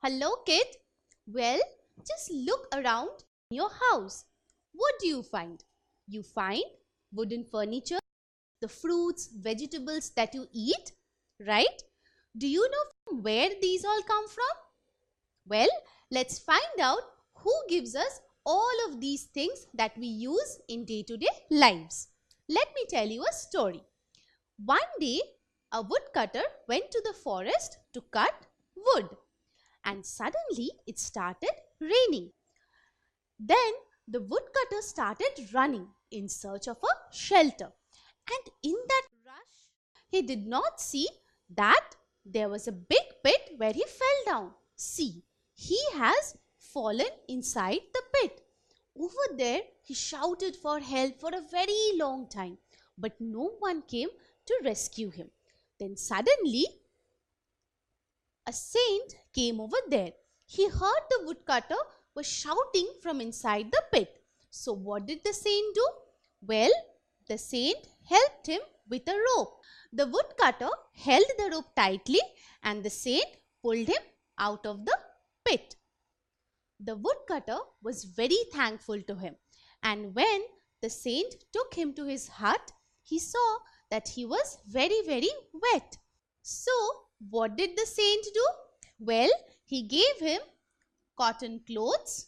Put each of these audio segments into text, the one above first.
Hello, kid. Well, just look around your house. What do you find? You find wooden furniture, the fruits, vegetables that you eat, right? Do you know from where these all come from? Well, let's find out who gives us all of these things that we use in day-to-day lives. Let me tell you a story. One day, a woodcutter went to the forest to cut wood, and suddenly it started raining. Then the woodcutter started running in search of a shelter, and in that rush, he did not see that there was a big pit where he fell down. See, he has fallen inside the pit. Over there, he shouted for help for a very long time, but no one came to rescue him. Then suddenly, a saint came over there. He heard the woodcutter was shouting from inside the pit. So what did the saint do? Well, the saint helped him with a rope. The woodcutter held the rope tightly and the saint pulled him out of the pit. The woodcutter was very thankful to him, and when the saint took him to his hut, he saw that he was very wet. So, what did the saint do? Well, he gave him cotton clothes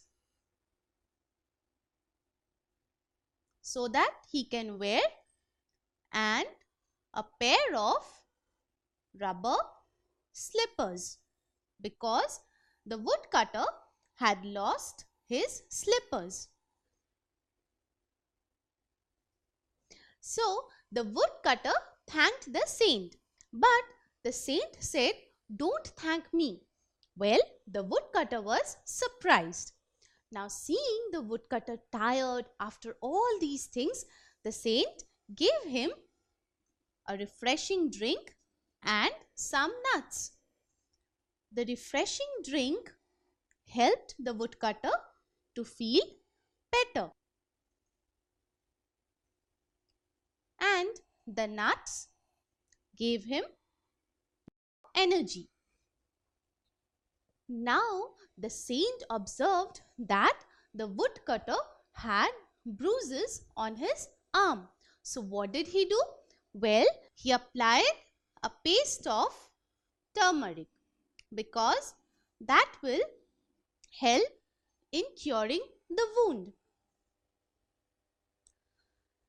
so that he can wear and a pair of rubber slippers, because the woodcutter had lost his slippers. So, the woodcutter thanked the saint, but the saint said, "Don't thank me." Well, the woodcutter was surprised. Now, seeing the woodcutter tired after all these things, the saint gave him a refreshing drink and some nuts. The refreshing drink helped the woodcutter to feel better, and the nuts gave him energy. Now the saint observed that the woodcutter had bruises on his arm. So what did he do? Well, he applied a paste of turmeric, because that will help in curing the wound.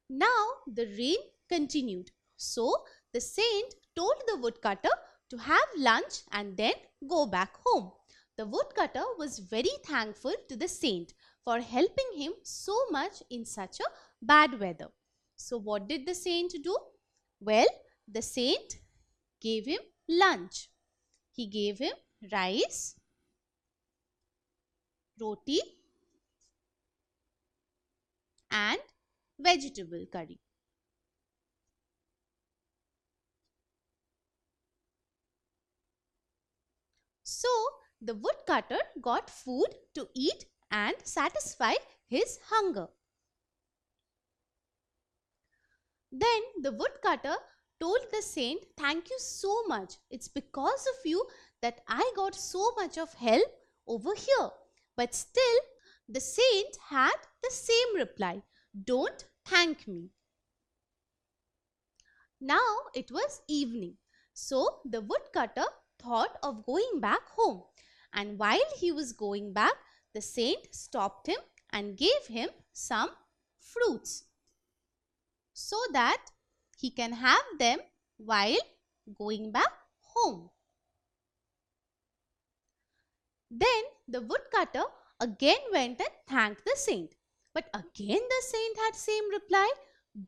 Now the rain continued. So the saint told the woodcutter to have lunch and then go back home. The woodcutter was very thankful to the saint for helping him so much in such a bad weather. So what did the saint do? Well, the saint gave him lunch. He gave him rice, roti and vegetable curry. So the woodcutter got food to eat and satisfy his hunger. Then the woodcutter told the saint, "Thank you so much. It's because of you that I got so much of help over here." But still, the saint had the same reply, "Don't thank me." Now it was evening. So the woodcutter thought of going back home. And while he was going back, the saint stopped him and gave him some fruits so that he can have them while going back home. Then the woodcutter again went and thanked the saint. But again the saint had same reply,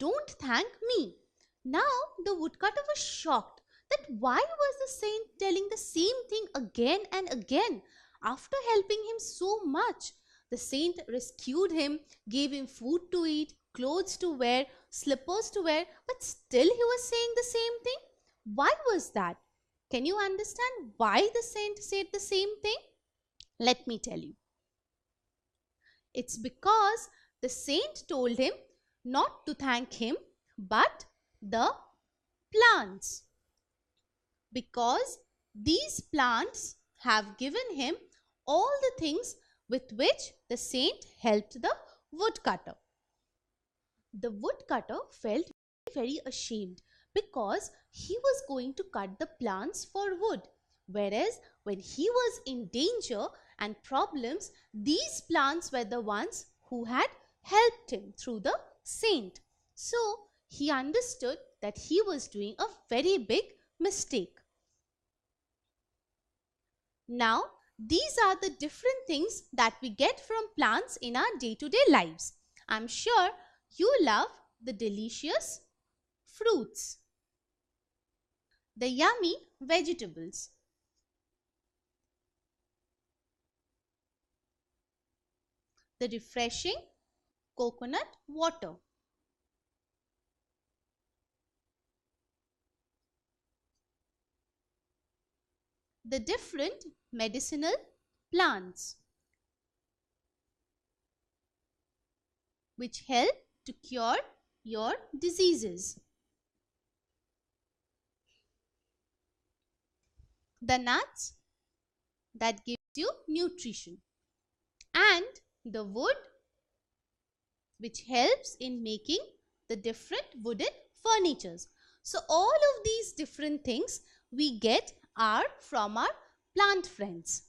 "Don't thank me." Now the woodcutter was shocked that why was the saint telling the same thing again and again after helping him so much. The saint rescued him, gave him food to eat, clothes to wear, slippers to wear, but still he was saying the same thing. Why was that? Can you understand why the saint said the same thing? Let me tell you. It's because the saint told him not to thank him but the plants, because these plants have given him all the things with which the saint helped the woodcutter. The woodcutter felt very ashamed because he was going to cut the plants for wood, whereas when he was in danger and problems, these plants were the ones who had helped him through the saint. So he understood that he was doing a very big mistake. Now, these are the different things that we get from plants in our day-to-day lives. I'm sure you love the delicious fruits, the yummy vegetables, the refreshing coconut water, the different medicinal plants which help to cure your diseases, the nuts that gives you nutrition, and the wood which helps in making the different wooden furnitures. So all of these different things we get are from our plant friends.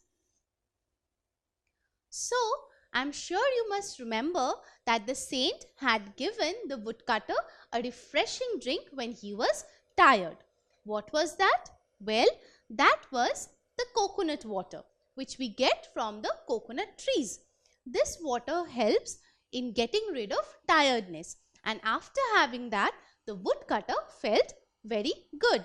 So I'm sure you must remember that the saint had given the woodcutter a refreshing drink when he was tired. What was that? Well, that was the coconut water which we get from the coconut trees. This water helps in getting rid of tiredness, and after having that, the woodcutter felt very good.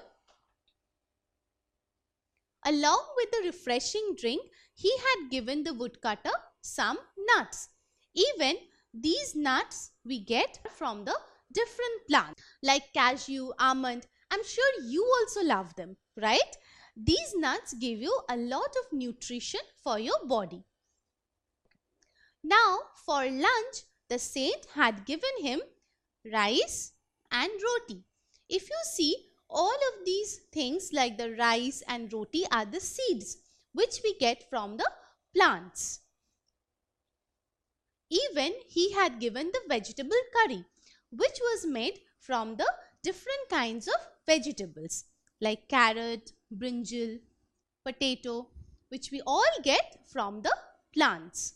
Along with the refreshing drink, he had given the woodcutter some nuts. Even these nuts we get from the different plants like cashew, almond. I'm sure you also love them, right? These nuts give you a lot of nutrition for your body. Now for lunch, the saint had given him rice and roti. If you see, all of these things like the rice and roti are the seeds which we get from the plants. Even he had given the vegetable curry which was made from the different kinds of vegetables like carrot, brinjal, potato, which we all get from the plants.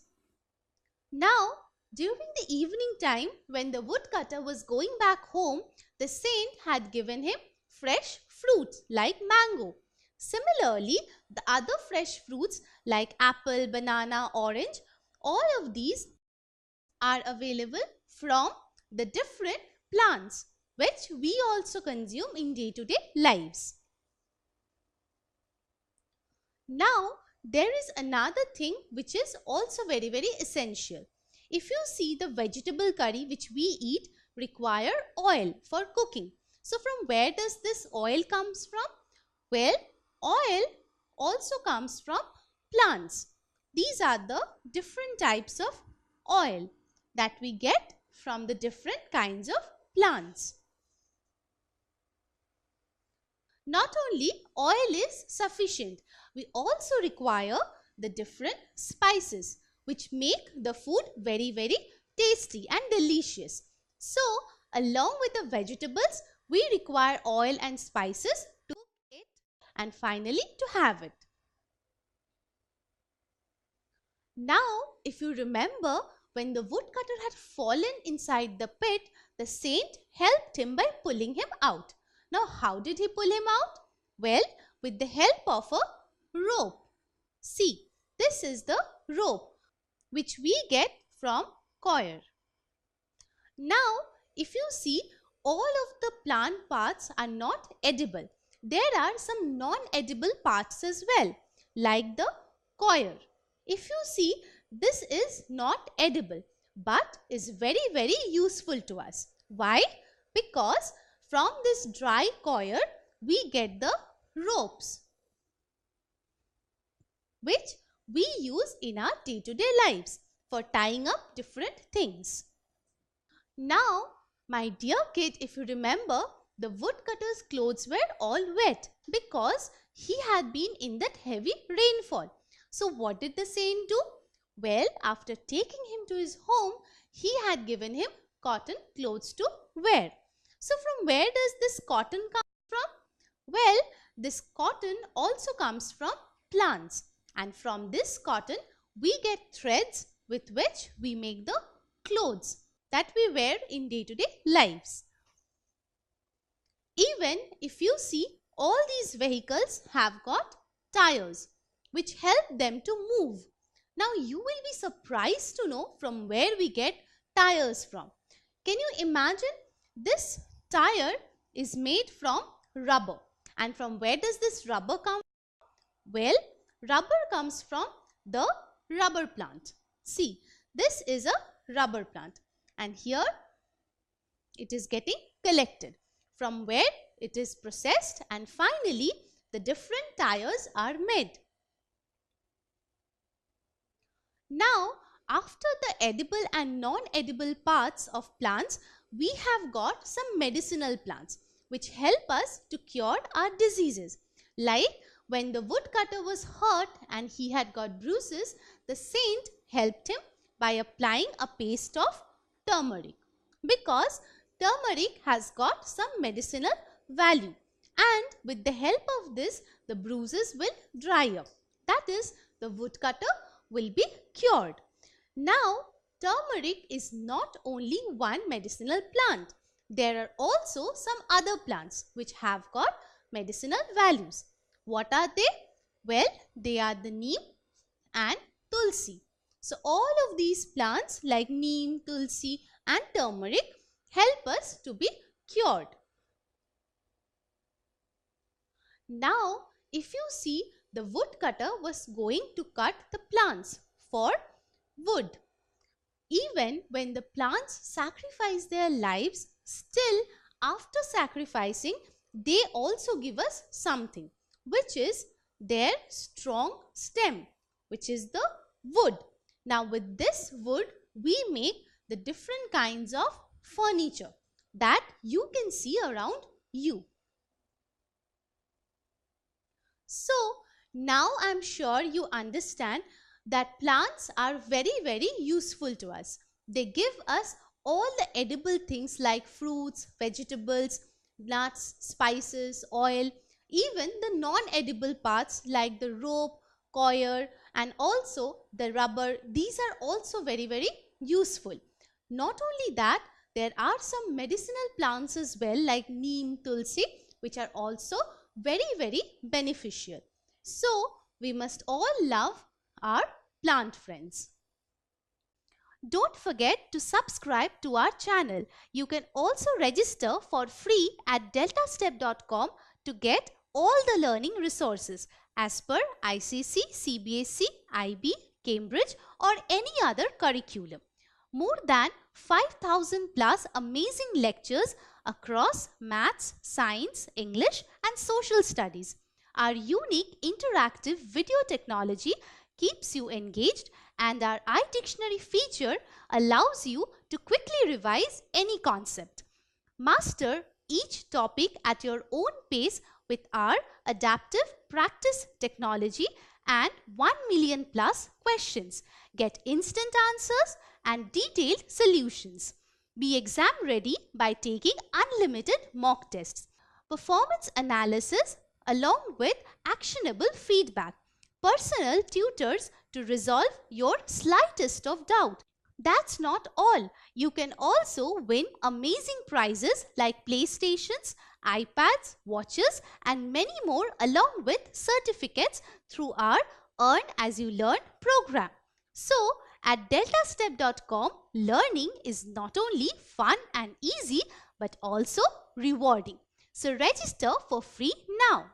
Now, during the evening time when the woodcutter was going back home, the saint had given him fresh fruits like mango. Similarly, the other fresh fruits like apple, banana, orange, all of these are available from the different plants which we also consume in day-to-day lives. Now, there is another thing which is also very essential. If you see, the vegetable curry which we eat require oil for cooking. So from where does this oil comes from? Well, oil also comes from plants. These are the different types of oil that we get from the different kinds of plants. Not only oil is sufficient, we also require the different spices which make the food very tasty and delicious. So, along with the vegetables, we require oil and spices to cook it and finally to have it. Now, if you remember, when the woodcutter had fallen inside the pit, the saint helped him by pulling him out. Now, how did he pull him out? Well, with the help of a rope. See, this is the rope which we get from coir. Now, if you see, all of the plant parts are not edible. There are some non-edible parts as well, like the coir. If you see, this is not edible but is very useful to us. Why? Because from this dry coir, we get the ropes which we use in our day-to-day lives for tying up different things. Now, my dear kid, if you remember, the woodcutter's clothes were all wet because he had been in that heavy rainfall. So what did the saint do? Well, after taking him to his home, he had given him cotton clothes to wear. So from where does this cotton come from? Well, this cotton also comes from plants, and from this cotton we get threads with which we make the clothes that we wear in day-to-day lives. Even if you see, all these vehicles have got tires which help them to move. Now you will be surprised to know from where we get tires from. Can you imagine? This tire is made from rubber. And from where does this rubber come? Well, rubber comes from the rubber plant. See, this is a rubber plant and here it is getting collected, from where it is processed, and finally the different tires are made. Now, after the edible and non-edible parts of plants, we have got some medicinal plants which help us to cure our diseases. Like when the woodcutter was hurt and he had got bruises, the saint helped him by applying a paste of turmeric, because turmeric has got some medicinal value, and with the help of this the bruises will dry up. That is, the woodcutter will be cured. Now, turmeric is not only one medicinal plant. There are also some other plants which have got medicinal values. What are they? Well, they are the neem and tulsi. So, all of these plants like neem, tulsi and turmeric help us to be cured. Now, if you see, the woodcutter was going to cut the plants for wood. Even when the plants sacrifice their lives, still after sacrificing, they also give us something, which is their strong stem, which is the wood. Now with this wood, we make the different kinds of furniture that you can see around you. So now I am sure you understand that plants are very useful to us. They give us all the edible things like fruits, vegetables, nuts, spices, oil, even the non-edible parts like the rope, coir and also the rubber. These are also very useful. Not only that, there are some medicinal plants as well like neem, tulsi, which are also very beneficial. So we must all love our plant friends. Don't forget to subscribe to our channel. You can also register for free at deltastep.com to get all the learning resources as per ICC, CBSE, IB, Cambridge or any other curriculum. More than 5,000 plus amazing lectures across maths, science, English and social studies. Our unique interactive video technology keeps you engaged, and our iDictionary feature allows you to quickly revise any concept. Master each topic at your own pace with our adaptive practice technology and 1 million plus questions. Get instant answers and detailed solutions. Be exam ready by taking unlimited mock tests, performance analysis along with actionable feedback, personal tutors to resolve your slightest of doubt. That's not all. You can also win amazing prizes like PlayStations, iPads, watches and many more along with certificates through our Earn As You Learn program. So, at deltastep.com, learning is not only fun and easy but also rewarding. So, register for free now.